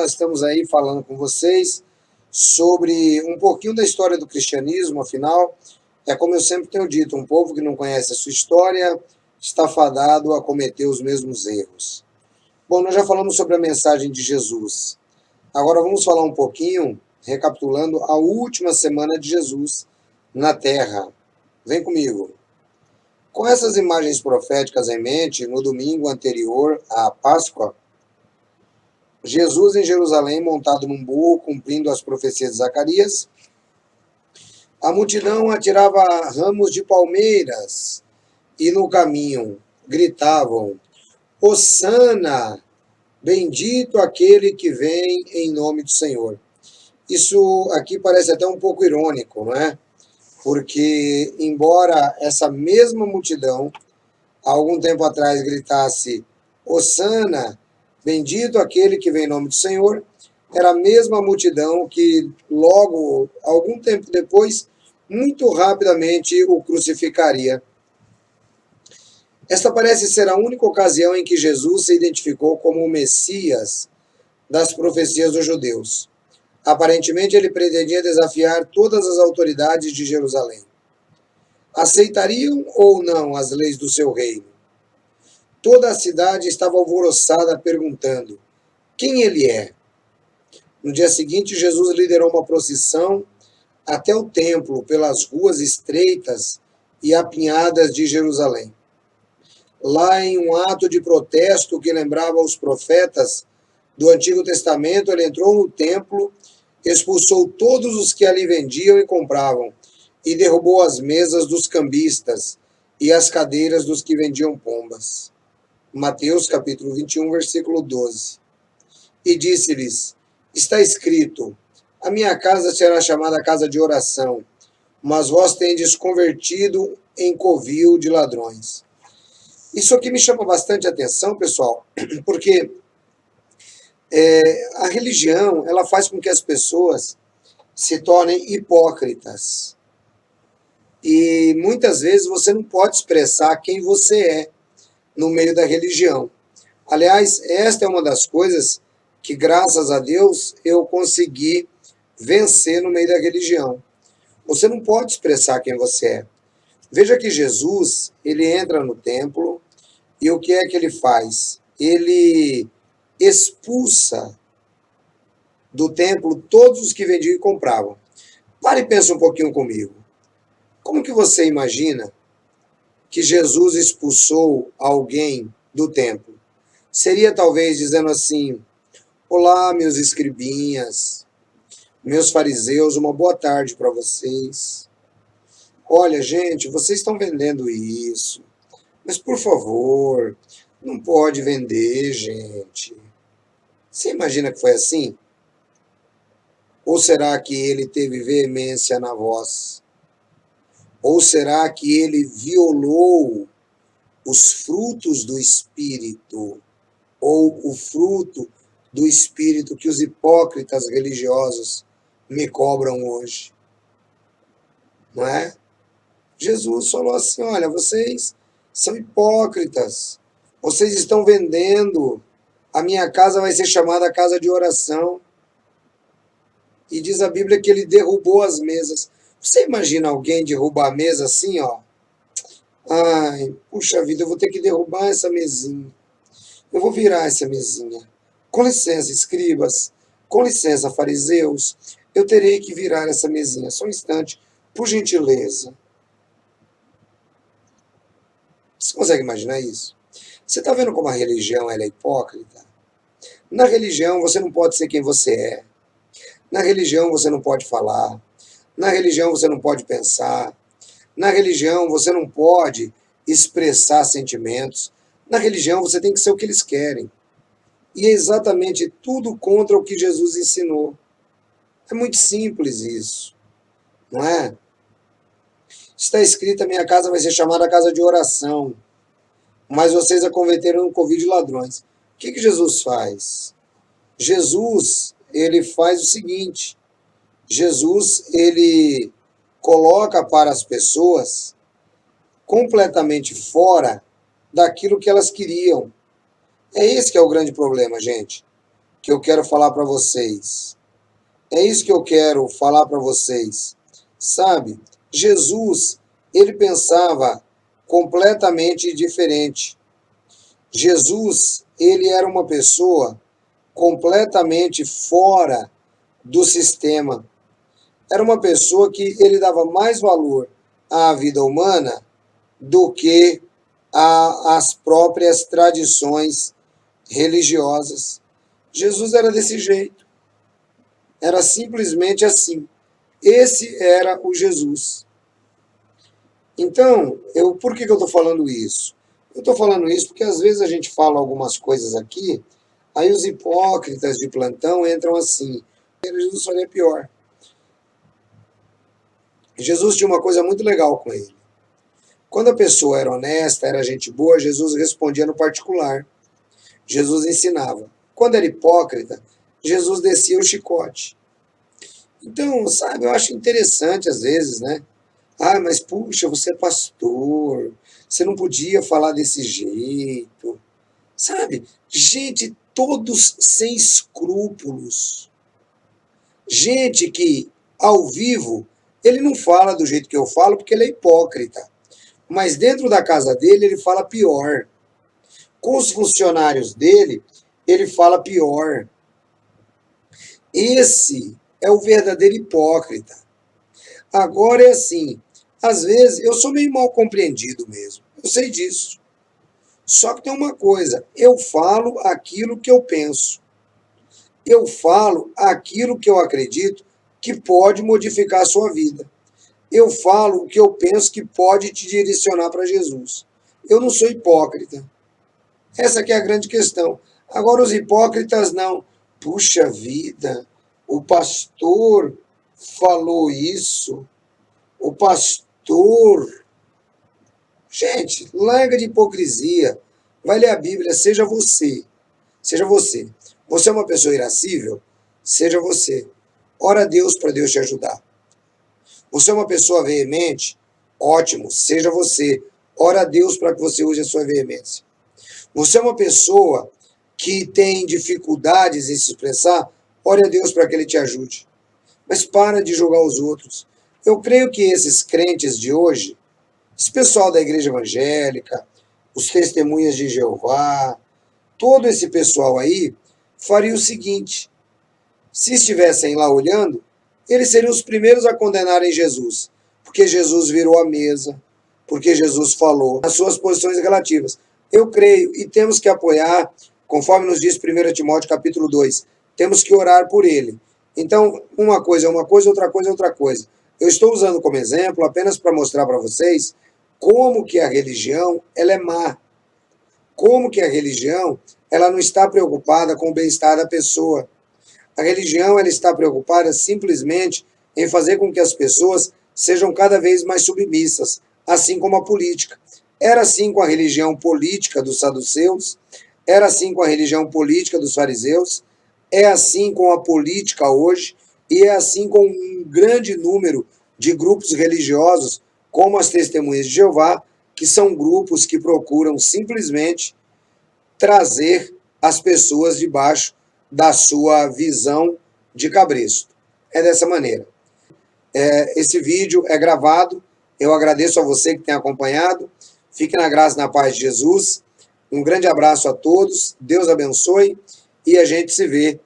nós estamos aí falando com vocês sobre um pouquinho da história do cristianismo. Afinal, é como eu sempre tenho dito, um povo que não conhece a sua história está fadado a cometer os mesmos erros. Bom, nós já falamos sobre a mensagem de Jesus. Agora vamos falar um pouquinho, recapitulando a última semana de Jesus na Terra. Vem comigo. Com essas imagens proféticas em mente, no domingo anterior à Páscoa, Jesus em Jerusalém, montado num burro, cumprindo as profecias de Zacarias, a multidão atirava ramos de palmeiras e no caminho gritavam: Hosana, bendito aquele que vem em nome do Senhor. Isso aqui parece até um pouco irônico, não é? Porque, embora essa mesma multidão, há algum tempo atrás, gritasse Hosana, bendito aquele que vem em nome do Senhor, era a mesma multidão que logo, algum tempo depois, muito rapidamente o crucificaria. Esta parece ser a única ocasião em que Jesus se identificou como o Messias das profecias dos judeus. Aparentemente, ele pretendia desafiar todas as autoridades de Jerusalém. Aceitariam ou não as leis do seu reino? Toda a cidade estava alvoroçada perguntando: quem ele é? No dia seguinte, Jesus liderou uma procissão até o templo pelas ruas estreitas e apinhadas de Jerusalém. Lá, em um ato de protesto que lembrava os profetas do Antigo Testamento, ele entrou no templo, expulsou todos os que ali vendiam e compravam, e derrubou as mesas dos cambistas e as cadeiras dos que vendiam pombas. Mateus capítulo 21, versículo 12. E disse-lhes: está escrito, a minha casa será chamada casa de oração, mas vós tendes convertido em covil de ladrões. Isso aqui me chama bastante atenção, pessoal, porque a religião, ela faz com que as pessoas se tornem hipócritas. E muitas vezes você não pode expressar quem você é no meio da religião. Aliás, esta é uma das coisas que, graças a Deus, eu consegui vencer no meio da religião. Você não pode expressar quem você é. Veja que Jesus, ele entra no templo e o que é que ele faz? Ele expulsa do templo todos os que vendiam e compravam. Pare e pense um pouquinho comigo. Como que você imagina que Jesus expulsou alguém do templo? Seria talvez dizendo assim: olá, meus escribinhas, meus fariseus, uma boa tarde para vocês. Olha, gente, vocês estão vendendo isso, mas por favor, não pode vender, gente. Você imagina que foi assim? Ou será que ele teve veemência na voz? Ou será que ele violou os frutos do Espírito? Ou o fruto do Espírito que os hipócritas religiosos me cobram hoje? Não é? Jesus falou assim: olha, vocês são hipócritas. Vocês estão vendendo. A minha casa vai ser chamada casa de oração. E diz a Bíblia que ele derrubou as mesas. Você imagina alguém derrubar a mesa assim, ó? Ai, puxa vida, eu vou ter que derrubar essa mesinha. Eu vou virar essa mesinha. Com licença, escribas. Com licença, fariseus. Eu terei que virar essa mesinha. Só um instante, por gentileza. Você consegue imaginar isso? Você está vendo como a religião ela é hipócrita? Na religião você não pode ser quem você é. Na religião você não pode falar. Na religião você não pode pensar. Na religião você não pode expressar sentimentos. Na religião você tem que ser o que eles querem. E é exatamente tudo contra o que Jesus ensinou. É muito simples isso, não é? Está escrito: a minha casa vai ser chamada casa de oração, mas vocês a converteram no covil de ladrões. O que Jesus faz? Jesus, ele faz o seguinte: Jesus, ele coloca para as pessoas completamente fora daquilo que elas queriam. É esse que é o grande problema, gente. que eu quero falar para vocês. É isso que eu quero falar para vocês. Sabe, Jesus, ele pensava completamente diferente. Jesus, ele era uma pessoa completamente fora do sistema. Era uma pessoa que ele dava mais valor à vida humana do que às próprias tradições religiosas. Jesus era desse jeito. Era simplesmente assim. Esse era o Jesus. Então, por que eu estou falando isso? Eu estou falando isso porque às vezes a gente fala algumas coisas aqui, aí os hipócritas de plantão entram assim. Jesus faria pior. Jesus tinha uma coisa muito legal com ele. Quando a pessoa era honesta, era gente boa, Jesus respondia no particular. Jesus ensinava. Quando era hipócrita, Jesus descia o chicote. Então, sabe, eu acho interessante às vezes, né? Ah, mas puxa, você é pastor, você não podia falar desse jeito. Sabe? Gente, todos sem escrúpulos. Gente que, ao vivo, ele não fala do jeito que eu falo porque ele é hipócrita. Mas dentro da casa dele, ele fala pior. Com os funcionários dele, ele fala pior. Esse é o verdadeiro hipócrita. Agora é assim, às vezes eu sou meio mal compreendido mesmo, eu sei disso. Só que tem uma coisa, eu falo aquilo que eu penso. Eu falo aquilo que eu acredito que pode modificar a sua vida. Eu falo o que eu penso que pode te direcionar para Jesus. Eu não sou hipócrita. Essa aqui é a grande questão. Agora os hipócritas não. Puxa vida, o pastor falou isso. O pastor... Gente, larga de hipocrisia. Vai ler a Bíblia, seja você. Seja você. Você é uma pessoa irascível? Seja você. Ora a Deus para Deus te ajudar. Você é uma pessoa veemente? Ótimo, seja você. Ora a Deus para que você use a sua veemência. Você é uma pessoa que tem dificuldades em se expressar? Ore a Deus para que Ele te ajude. Mas para de julgar os outros. Eu creio que esses crentes de hoje, esse pessoal da igreja evangélica, os testemunhas de Jeová, todo esse pessoal aí, faria o seguinte: se estivessem lá olhando, eles seriam os primeiros a condenarem Jesus, porque Jesus virou a mesa, porque Jesus falou nas suas posições relativas. Eu creio, e temos que apoiar, conforme nos diz 1 Timóteo capítulo 2, temos que orar por ele. Então, uma coisa é uma coisa, outra coisa é outra coisa. Eu estou usando como exemplo apenas para mostrar para vocês como que a religião ela é má. Como que a religião ela não está preocupada com o bem-estar da pessoa. A religião ela está preocupada simplesmente em fazer com que as pessoas sejam cada vez mais submissas, assim como a política. Era assim com a religião política dos saduceus, era assim com a religião política dos fariseus, é assim com a política hoje, e é assim com um grande número de grupos religiosos, como as Testemunhas de Jeová, que são grupos que procuram simplesmente trazer as pessoas debaixo da sua visão de cabresto. É dessa maneira. Esse vídeo é gravado. Eu agradeço a você que tem acompanhado. Fique na graça e na paz de Jesus. Um grande abraço a todos. Deus abençoe. E a gente se vê